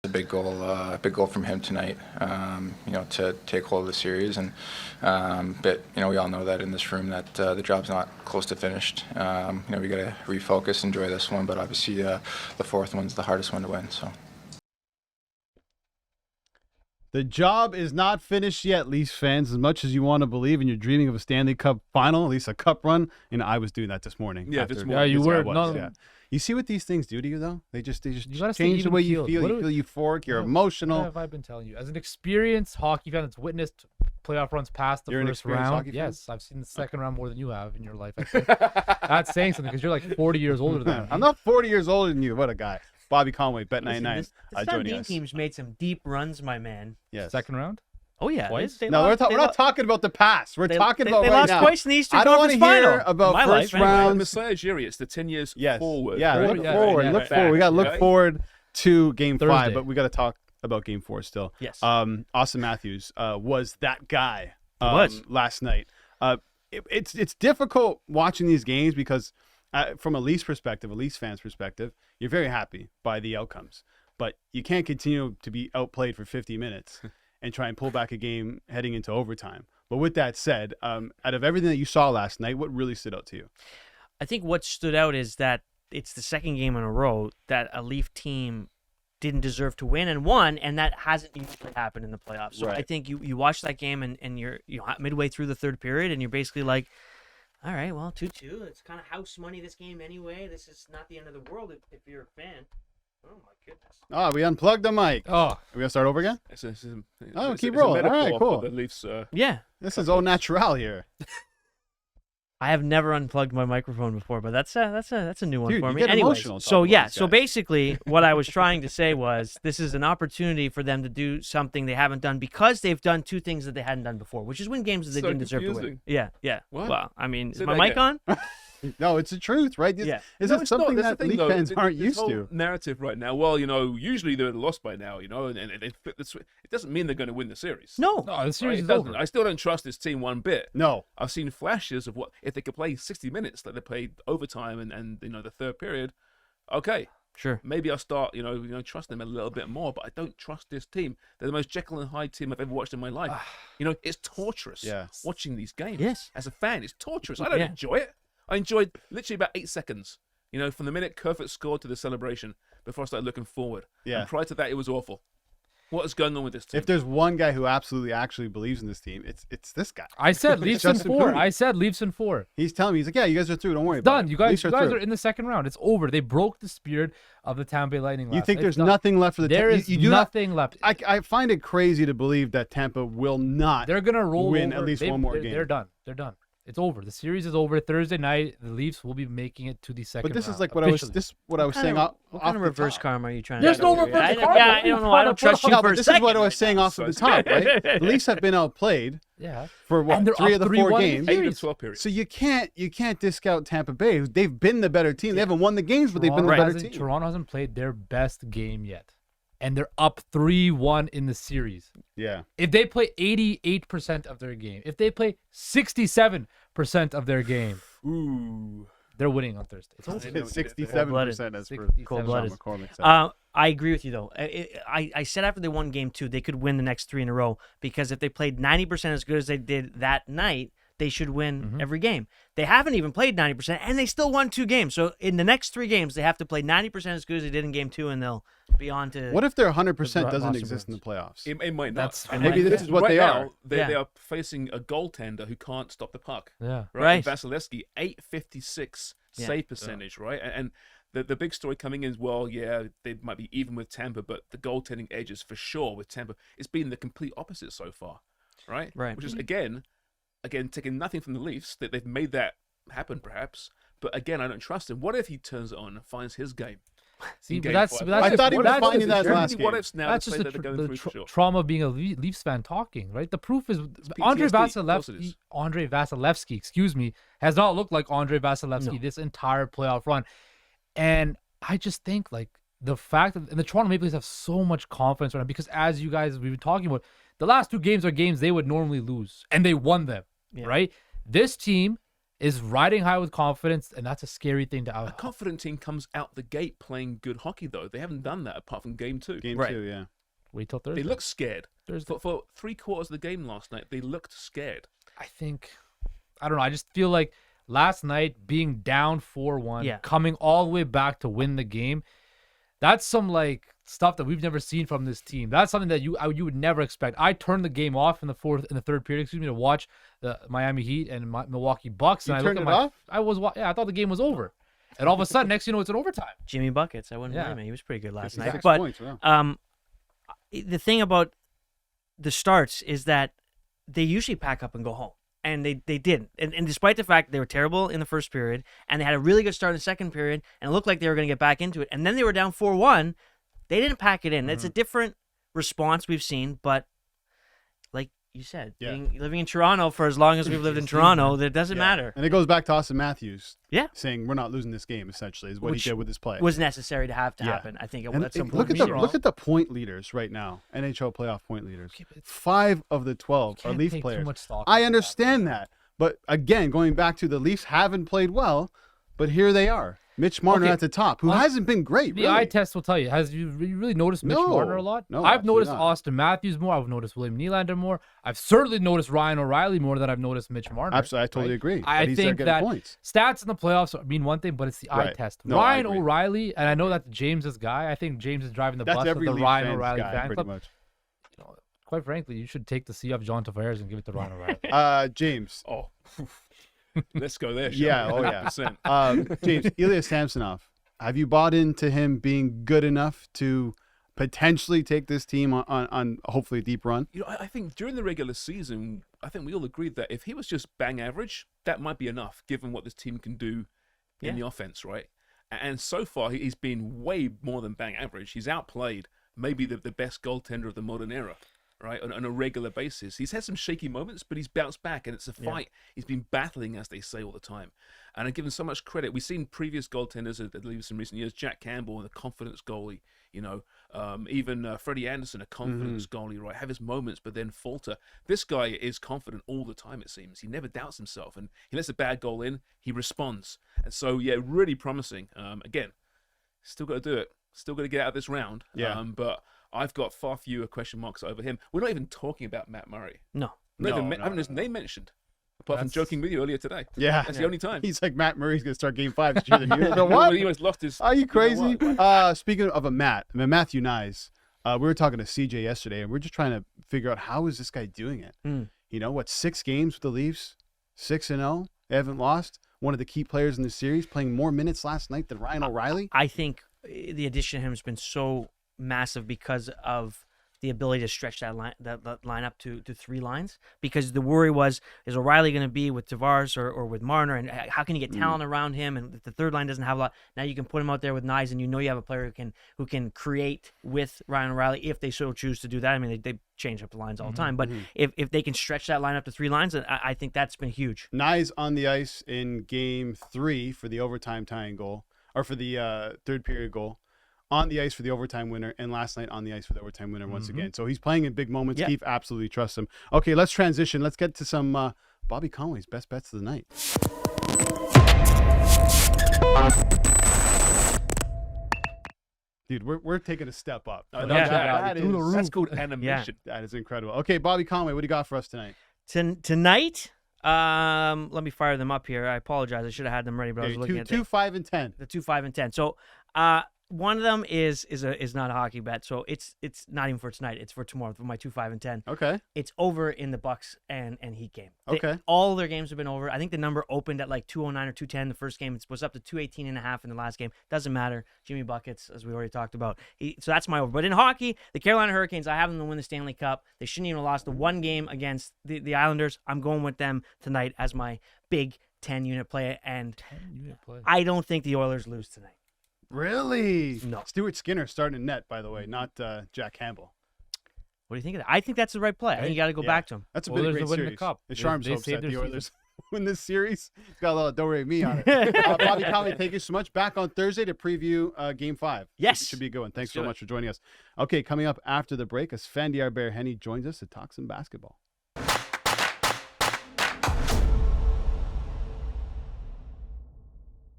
a big goal from him tonight. To take hold of the series, and but we all know that in this room that the job's not close to finished. We got to refocus, enjoy this one, but obviously the fourth one's the hardest one to win. So. The job is not finished yet, Leafs fans. As much as you want to believe and you're dreaming of a Stanley Cup final, at least a cup run, I was doing that this morning. Yeah, this morning. Yeah, you were. Yeah. You see what these things do to you, though? They just gotta change the way you even-keeled. feel. You feel euphoric. You're emotional. What have I been telling you? As an experienced hockey fan that's witnessed playoff runs past the You're an first experienced round, hockey fan? yes, I've seen the second round more than you have in your life. I think. That's saying something because you're like 40 years older than me. I'm not 40 years older than you. What a guy. Bobby Conway, BET99, This joining Dundee us. team's made some deep runs, my man. Yes. Second round? Oh yeah, Twice? they No, lost, we're not talking about the past. We're talking about they right lost now. twice in the Eastern I don't want Conference to hear Final. about My first life, anyway. rounds. Messiah Jiri, it's the 10 years forward. Yeah, Forward, look yeah, forward. yeah, Look yeah. forward. We got to look Okay. forward to Game 5, Thursday. but we got to talk about Game 4 still. Yes. Austin Matthews was that guy was. last night. It's difficult watching these games because from a Leafs perspective, a Leafs fan's perspective, you're very happy by the outcomes. But you can't continue to be outplayed for 50 minutes and try and pull back a game heading into overtime. But with that said, out of everything that you saw last night, what really stood out to you? I think what stood out is that it's the second game in a row that a Leaf team didn't deserve to win and won, and that hasn't usually happened in the playoffs. So Right. I think you watch that game and you're midway through the third period and you're basically like, all right, well, 2-2. It's kind of house money this game anyway. This is not the end of the world if you're a fan. Oh my goodness. Oh, we unplugged the mic. Oh, Are we going to start over again? Keep A rolling. All metaphor right, cool. for the Leafs. Yeah. This is au natural here. I have never unplugged my microphone before, but that's a new one Dude, for you me. get Anyways, emotional so talking about yeah, these so guys. basically what I was trying to say was this is an opportunity for them to do something they haven't done because they've done two things that they hadn't done before, which is win games that they So didn't deserve to win. confusing. Yeah. What? Well, I mean, Say is my that mic again. on? No, it's the truth, right? Yeah. Is No, it it's something not. That's that the thing, Leaf though. fans aren't This used whole to? narrative right now. Well, usually they're lost by now, and they flip the switch. It doesn't mean they're going to win the series. No. no, the series Right? It is doesn't. over. I still don't trust this team one bit. No. I've seen flashes of what if they could play 60 minutes, like they played overtime and the third period. Okay, Sure. maybe I'll start trust them a little bit more. But I don't trust this team. They're the most Jekyll and Hyde team I've ever watched in my life. It's torturous. Yeah. Watching these games. Yes. As a fan, it's torturous. I don't Yeah. enjoy it. I enjoyed literally about 8 seconds. From the minute Kerfoot scored to the celebration before I started looking forward. Yeah. And prior to that, it was awful. What is going on with this team? If there's one guy who absolutely actually believes in this team, it's this guy. I said Leafs in Justin 4. Poole. I said Leafs in 4. He's telling me, he's like, yeah, you guys are through. Don't worry It's about done. it. You guys Leafs are through. in the second round. It's over. They broke the spirit of the Tampa Bay Lightning. You last think night. there's It's done. nothing left for the There is you do not- nothing left. I find it crazy to believe that Tampa will not They're gonna roll win over. at least one more game. They're done. They're done. It's over. The series is over. Thursday night, the Leafs will be making it to the second But this round. is like what officially. I was saying off What kind of the reverse top. karma are you trying There's to no do? reverse I karma. I don't know. I don't trust you No, for but a this second is what I was right saying now. off of the top, right? The Leafs have been outplayed Yeah. for what, And they're 3 up of the 4 3-1 in the games. series. 8 of 12 periods. So you can't discount Tampa Bay. They've been the better team. They haven't won the games, but they've been the better team. Toronto hasn't played their best game yet, and they're up 3-1 in the series. Yeah. If they play 88% of their game, if they play 67% of their game, Ooh. they're winning on Thursday. It's over. It's 67% as per Cold-blooded. Sean McCormick said. I agree with you, though. I said after they won game 2, they could win the next 3 in a row because if they played 90% as good as they did that night, they should win every game. They haven't even played 90%, and they still won 2 games. So in the next 3 games, they have to play 90% as good as they did in game 2, and they'll be on to... What if their 100% doesn't Boston exist in the playoffs? It might not. That's- And Maybe this is what right they now, are. They are facing a goaltender who can't stop the puck. Yeah. Right. Vasilevsky, 856 Yeah. save percentage, right? And the big story coming in is, well, yeah, they might be even with Tampa, but the goaltending edges for sure with Tampa. It's been the complete opposite so far, right? Right. Which is, again, taking nothing from the Leafs. That they've made that happen, perhaps. But again, I don't trust him. What if he turns it on and finds his game? See, in but game that's, 5? but that's I just, thought he was that's finding just- that There are last many what game. ifs now That's to just say the, that they're going the through for sure. trauma of being a Leafs fan talking, right? The proof is Andre PTSD. Of course it Vasilevsky, is. Andre Vasilevsky, excuse me, has not looked like Andre Vasilevsky No. this entire playoff run. And I just think like the fact that and the Toronto Maple Leafs have so much confidence right now because as you guys we've been talking about, the last 2 games are games they would normally lose and they won them, Yeah. right? This team is riding high with confidence, and that's a scary thing to A out. confident team comes out the gate playing good hockey, though. They haven't done that apart from game 2. Game Right. 2, yeah. Wait till Thursday. They look scared. Thursday. For 3/4 of the game last night, they looked scared. I think, I don't know. I just feel like last night being down 4-1, Yeah. coming all the way back to win the game, that's some like stuff that we've never seen from this team. That's something that you would never expect. I turned the game off in the third period, to watch the Miami Heat and Milwaukee Bucks. You And I turned looked it at off? I thought the game was over, and all of a sudden, next it's an overtime. Jimmy buckets. I wouldn't Yeah. blame him. He was pretty good last 56 night. But points, wow. the thing about the starts is that they usually pack up and go home. And they didn't. And despite the fact they were terrible in the first period, and they had a really good start in the second period, and it looked like they were going to get back into it, and then they were down 4-1, they didn't pack it in. It's a different response we've seen, but like you said, Yeah. living in Toronto for as long as we've lived in Toronto, that doesn't Yeah. matter. And it goes back to Austin Matthews Yeah. saying we're not losing this game, essentially, is what Which he did with his play. It was necessary to have to Yeah. happen. I think And at some look point. at the point leaders right now, NHL playoff point leaders. Okay, but 5 of the 12 are can't Leaf take too players. much stock I into that. understand that. But again, going back to the Leafs haven't played well, but here they are. Mitch Marner Okay. at the top, who On- hasn't been great, The really. eye test will tell you. You really noticed Mitch No. Marner a lot? No, I've absolutely noticed not. Austin Matthews more. I've noticed William Nylander more. I've certainly noticed Ryan O'Reilly more than I've noticed Mitch Marner. Absolutely, I totally right? agree. I But he's there think getting that points. stats in the playoffs mean one thing, but it's the eye Right. test. No, I Ryan agree. O'Reilly, and I know that's James's guy. I think James is driving the That's bus every of the Leaf Ryan fan's O'Reilly guy, fan pretty club. much. Quite frankly, you should take the C off John Tavares and give it to Ryan O'Reilly. James. Oh, let's go there. shall Yeah, we? oh yeah. 100%. James, Ilya Samsonov, have you bought into him being good enough to potentially take this team on hopefully a deep run? You know, I think during the regular season, I think we all agreed that if he was just bang average, that might be enough, given what this team can do in the offense, right? And so far, he's been way more than bang average. He's outplayed maybe the best goaltender of the modern era, right? On a regular basis. He's had some shaky moments, but he's bounced back, and it's a fight. He's been battling, as they say, all the time. And I give him so much credit. We've seen previous goaltenders at Leafs in recent years, Jack Campbell, the confidence goalie, you know, even Freddie Anderson, a confidence goalie, right? Have his moments, but then falter. This guy is confident all the time, it seems. He never doubts himself, and he lets a bad goal in, he responds. And so, yeah, really promising. Again, still got to do it. Still got to get out of this round. Yeah. But I've got far fewer question marks over him. We're not even talking about Matt Murray. No. I No, haven't his name mentioned, apart from That's- joking with you earlier today. Yeah. That's the only time. He's like, Matt Murray's going to start game 5 this year. You know Well, what? he almost lost his. Are you know crazy? what? Speaking of Matthew Nyes, we were talking to CJ yesterday, and we're just trying to figure out how is this guy doing it. You know, 6 games with the Leafs, 6-0. They haven't lost. One of the key players in the series, playing more minutes last night than Ryan O'Reilly. I think the addition of him has been so massive because of the ability to stretch that line up to 3 lines. Because the worry was, is O'Reilly going to be with Tavares or with Marner, and how can you get talent around him? And if the third line doesn't have a lot, now you can put him out there with Nyes, and you know you have a player who can create with Ryan O'Reilly if they so choose to do that. I mean, they change up the lines all the time, but if they can stretch that line up to 3 lines, I think that's been huge. Nyes on the ice in game 3 for the overtime tying goal, or for the third period goal. On the ice for the overtime winner, and last night on the ice for the overtime winner once again. So he's playing in big moments. Yeah. Keith absolutely trusts him. Okay, let's transition. Let's get to some Bobby Conway's best bets of the night. Dude, we're taking a step up. Oh, Yeah. That's called animation. That is incredible. Okay, Bobby Conway, what do you got for us tonight? Tonight, let me fire them up here. I apologize. I should have had them ready, but I was looking at 2, 5, and 10. the 2, 5, and 10. So, one of them is not a hockey bet. So it's not even for tonight. It's for tomorrow for my 2, 5, and 10. Okay. It's over in the Bucks and Heat game. Okay. All their games have been over. I think the number opened at like 209 or 210 the first game. It was up to 218.5 in the last game. Doesn't matter. Jimmy buckets, as we already talked about. So that's my over. But in hockey, the Carolina Hurricanes, I have them to win the Stanley Cup. They shouldn't even have lost the one game against the Islanders. I'm going with them tonight as my big 10-unit play. And 10-unit play. I don't think the Oilers lose tonight. Really? No. Stuart Skinner starting in net, by the way, not Jack Campbell. What do you think of that? I think that's the right play. I think you got to go Yeah. back to him. That's a Oilers bit are great winning the series. cup. The They- Sharms they hopes saved that their the season. Oilers win this series. It's got a little don't worry me on it. Bobby Conway, thank you so much. Back on Thursday to preview Game 5. Yes. Should be a good one. Thanks Let's so do it. much for joining us. Okay, coming up after the break, as Fandy Arbear-Henny joins us to talk some basketball.